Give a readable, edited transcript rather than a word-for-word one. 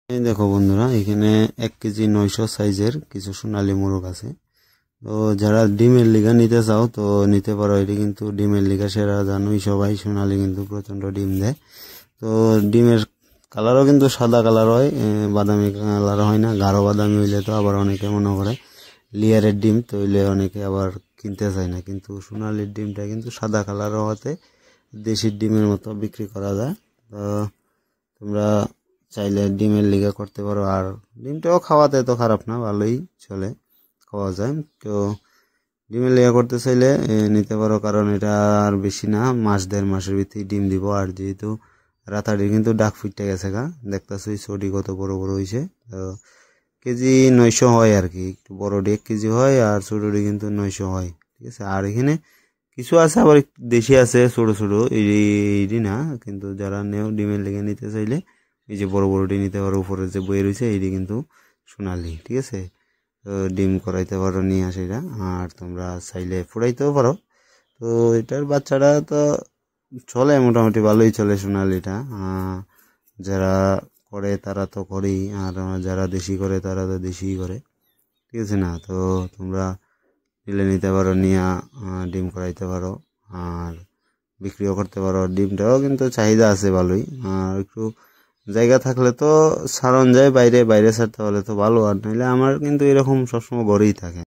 এই দেখো বন্ধুরা, এখানে 1 কেজি 900 সাইজের কিছু সোনালী মোরগ আছে। তো যারা ডিমের লিগা নিতে চাও তো নিতে পারো। এটি কিন্তু ডিমের লিগা সেরা, জানোই সবাই, সোনালী কিন্তু প্রচন্ড ডিম দেয়। তো ডিমের কালারও কিন্তু সাদা কালার হয়, বাদামি কালার হয় না। গাঢ় বাদামি হইলে তো আবার অনেকে মনে করে লেয়ারের ডিম, তো হইলে অনেকে আবার কিনতে চায় না। কিন্তু সোনালীর ডিমটা কিন্তু সাদা কালার হওয়াতে দেশির ডিমের মতো বিক্রি করা যায়। তো তোমরা চাইলে ডিমের লিগা করতে পারো। আর ডিমটাও খাওয়াতে তো খারাপ না, ভালোই চলে, খাওয়া যায়। তো ডিমের লিগা করতে চাইলে নিতে পারো, কারণ এটা আর বেশি না, 1-1.5 মাসের ভিতরে ডিম দিব। আর যেহেতু রাতাড়ি কিন্তু ডাক ফুটে গেছে গা, দেখতেছই চটি কত বড় বড় হয়েছে। তো কেজি 900 হয় আর কি, একটু বড়ডি 1 কেজি হয় আর ছোটডি কিন্তু 900 হয়, ঠিক আছে। আর এখানে কিছু আছে আবার দেশি আছে, ছোট ছোট, এই না। কিন্তু যারা নেও ডিমের লেগে নিতে চাইলে এই যে বড় বড়টি নিতে পারো। উপরে যে বই রয়েছে এইটি কিন্তু সোনালি, ঠিক আছে। তো ডিম করাইতে পারো নিয়ে আসে এটা। আর তোমরা চাইলে ফুরাইতেও পারো। তো এটার বাচ্চাটা তো চলে, মোটামুটি ভালোই চলে সোনালিটা। যারা করে তারা তো করেই, আর যারা দেশি করে তারা তো দেশিই করে, ঠিক আছে না। তো তোমরা নিলে নিতে পারো, নিয়ে ডিম করাইতে পারো আর বিক্রিও করতে পারো। ডিমটাও কিন্তু চাহিদা আছে ভালোই। আর একটু জায়গা থাকলে তো ছাড়ন যায় বাইরে, বাইরে ছাড়তে হলে তো ভালো। আর নইলে আমার কিন্তু এরকম সবসময় ঘরেই থাকে।